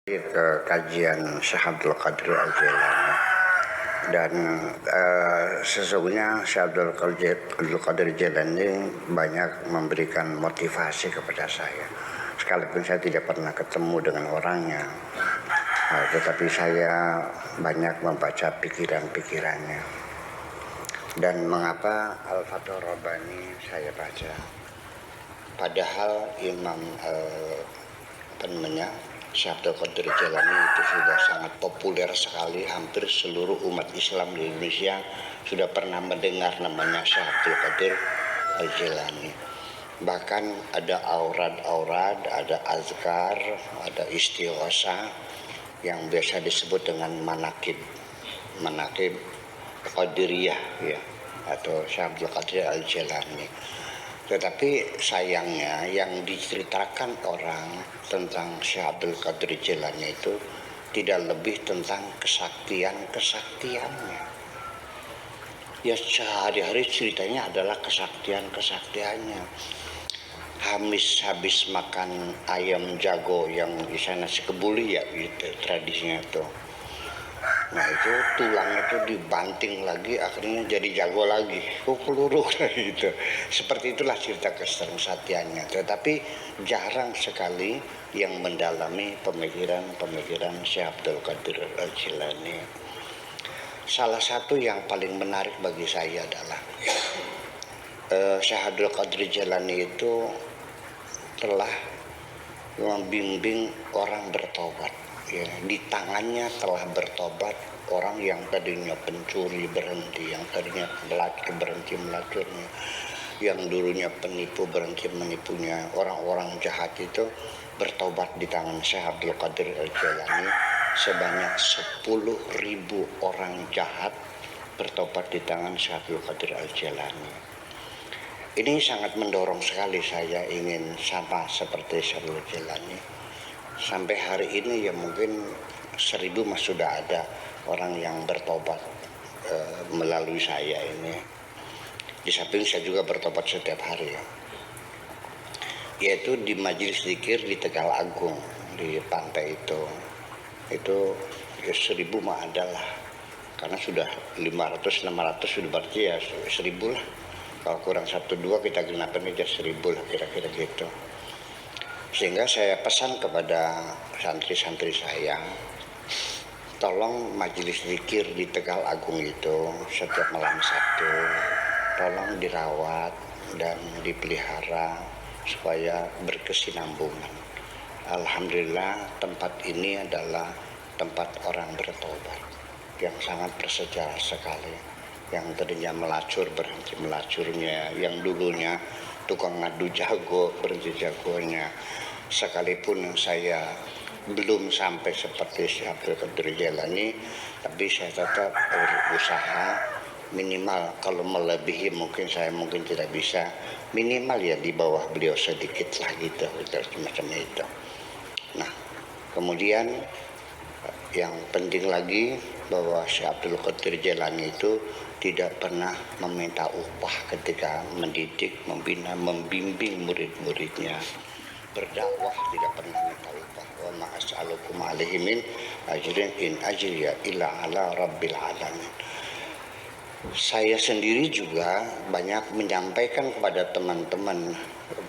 Ke kajian Syekh Abdul Qadir Al-Jailani dan sesungguhnya Syekh Abdul Qadir Al-Jailani banyak memberikan motivasi kepada saya, sekalipun saya tidak pernah ketemu dengan orangnya, tetapi saya banyak membaca pikiran-pikirannya. Dan mengapa Al-Fathur Rabbani saya baca, padahal Imam Syekh Abdul Qadir Jailani itu sudah sangat populer sekali. Hampir seluruh umat Islam di Indonesia sudah pernah mendengar namanya Syekh Abdul Qadir Jailani. Bahkan ada aurad-aurad, ada azkar, ada istighosah yang biasa disebut dengan manakib Qadiriyah ya, atau Syekh Abdul Qadir Al-Jailani. Tetapi sayangnya yang diceritakan orang tentang Syekh Abdul Qadir Jailani itu tidak lebih tentang kesaktiannya. Ya sehari-hari ceritanya adalah kesaktiannya. Habis makan ayam jago yang di sana nasi kebuli ya gitu tradisinya tuh. Nah itu tulang itu dibanting lagi, akhirnya jadi jago lagi, peluru gitu. Seperti itulah cerita kesaktiannya. Tetapi jarang sekali yang mendalami pemikiran Syekh Abdul Qadir Al-Jailani. Salah satu yang paling menarik bagi saya adalah Syekh Abdul Qadir Jailani itu telah membimbing orang bertobat. Ya, di tangannya telah bertobat orang yang tadinya pencuri berhenti, yang tadinya pelacur berhenti melacurnya, yang dulunya penipu berhenti menipunya. Orang-orang jahat itu bertobat di tangan Syekh Abdul Qadir Al-Jailani. Sebanyak 10.000 orang jahat bertobat di tangan Syekh Abdul Qadir Al-Jailani. Ini sangat mendorong sekali saya ingin sama seperti Syekh Abdul Jailani. Sampai hari ini ya mungkin 1.000 sudah ada orang yang bertobat melalui saya ini. Di samping saya juga bertobat setiap hari ya. Yaitu di majelis zikir di Tegal Agung di pantai itu ya 1.000 mah adalah, karena sudah 500-600 sudah berarti ya 1.000 lah. Kalau kurang 1-2 kita genapin aja 1.000 lah kira-kira gitu. Sehingga saya pesan kepada santri-santri saya, tolong majelis zikir di Tegal Agung itu setiap malam Sabtu tolong dirawat dan dipelihara supaya berkesinambungan. Alhamdulillah tempat ini adalah tempat orang bertobat yang sangat bersejarah sekali. Yang tadinya melacur berhenti melacurnya, yang dulunya tukang ngadu jago berhenti jagonya. Sekalipun saya belum sampai seperti Syekh Abdul Qadir Jailani, tapi saya tetap berusaha minimal, kalau melebihi mungkin tidak bisa, minimal ya di bawah beliau sedikit lah gitu semacam itu. Nah kemudian yang penting lagi bahwa Syekh Abdul Qadir Jailani itu tidak pernah meminta upah ketika mendidik, membina, membimbing murid-muridnya. Berdakwah tidak pernah minta upah. Wa ma as'alukum alaihi min ajrin in ajriya illa ala rabbil alamin. Saya sendiri juga banyak menyampaikan kepada teman-teman,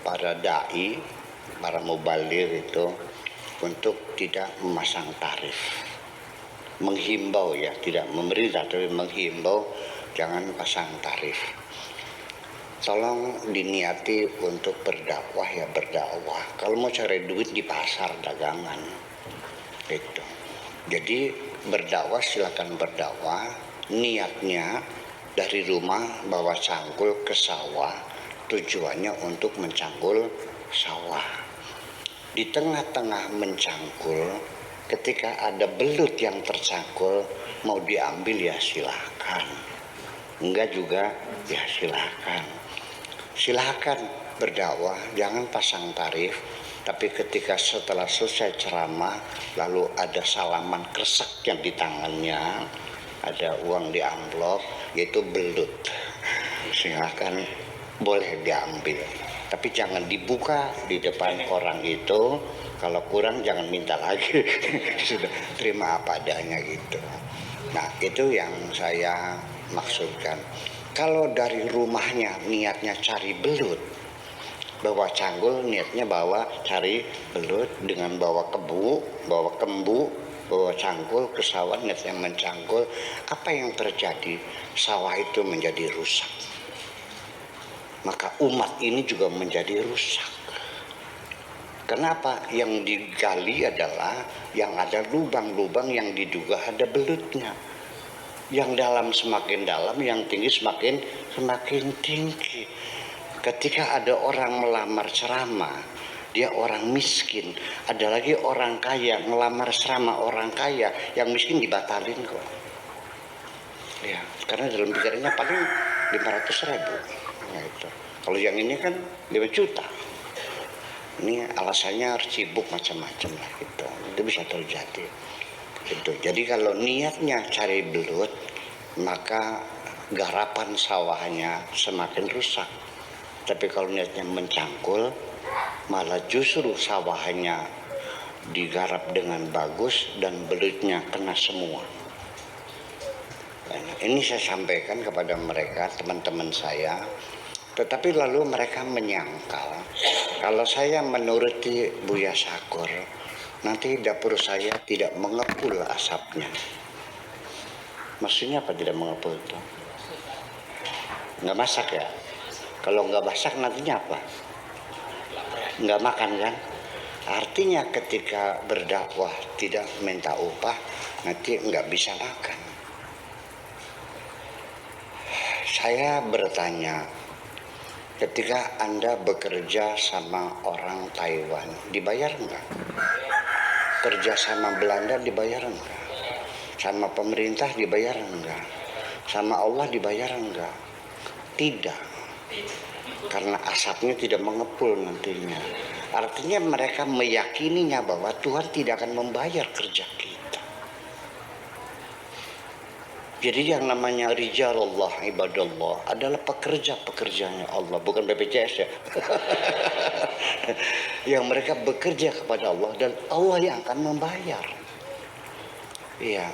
para dai, para mubaligh itu untuk tidak memasang tarif. Menghimbau ya, tidak memerintah tapi menghimbau jangan pasang tarif. Tolong diniati untuk berdakwah ya berdakwah. Kalau mau cari duit di pasar dagangan itu. Jadi berdakwah silakan berdakwah. Niatnya dari rumah bawa cangkul ke sawah, tujuannya untuk mencangkul sawah. Di tengah-tengah mencangkul, ketika ada belut yang tercangkul, mau diambil ya silahkan, enggak juga ya silahkan. Silahkan berdakwah, jangan pasang tarif. Tapi ketika setelah selesai ceramah, lalu ada salaman kresek yang di tangannya, ada uang di amplop, yaitu belut, silahkan boleh diambil. Tapi jangan dibuka di depan orang itu, Kalau kurang jangan minta lagi. Sudah terima apa adanya gitu. Nah itu yang saya maksudkan. Kalau dari rumahnya niatnya cari belut, bawa canggul niatnya bawa cari belut, dengan bawa kembu, bawa cangkul ke sawah niatnya mencangkul, apa yang terjadi? Sawah itu menjadi rusak. Maka umat ini juga menjadi rusak. Kenapa? Yang digali adalah yang ada lubang-lubang yang diduga ada belutnya. Yang dalam semakin dalam, yang tinggi semakin tinggi. Ketika ada orang melamar ceramah, dia orang miskin. Ada lagi orang kaya melamar ceramah orang kaya, yang miskin dibatalin kok. Ya, karena dalam pikirannya paling 500.000. Nah, itu. Kalau yang ini kan 5 juta. Ini alasannya harus sibuk macam-macam lah gitu. Itu bisa terjadi. Gitu. Jadi kalau niatnya cari belut, maka garapan sawahnya semakin rusak. Tapi kalau niatnya mencangkul, malah justru sawahnya digarap dengan bagus dan belutnya kena semua. Nah, ini saya sampaikan kepada mereka, teman-teman saya. Tetapi lalu mereka menyangkal, kalau saya menuruti Buya Syakur, nanti dapur saya tidak mengepul asapnya. Maksudnya apa tidak mengepul itu? Nggak masak ya? Kalau nggak masak nantinya apa? Nggak makan kan? Artinya ketika berdakwah tidak minta upah, nanti nggak bisa makan. Saya bertanya, ketika Anda bekerja sama orang Taiwan, dibayar enggak? Kerja sama Belanda dibayar enggak? Sama pemerintah dibayar enggak? Sama Allah dibayar enggak? Tidak. Karena asapnya tidak mengepul nantinya. Artinya mereka meyakininya bahwa Tuhan tidak akan membayar kerja kita. Jadi yang namanya rijalullah ibadallah adalah pekerja-pekerjanya Allah, bukan BPJS ya. Yang mereka bekerja kepada Allah dan Allah yang akan membayar. Iya.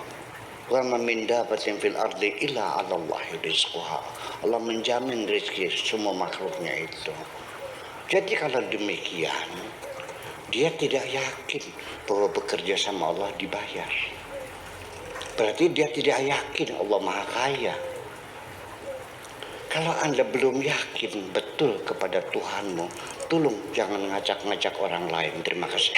Wa ma min dabatin fil ardi illa 'alallahi rizquha. Allah menjamin rezeki semua makhluknya itu. Jadi kalau demikian, dia tidak yakin bahwa bekerja sama Allah dibayar. Berarti dia tidak yakin Allah Maha Kaya. Kalau Anda belum yakin betul kepada Tuhanmu, tolong jangan ngajak-ngajak orang lain. Terima kasih.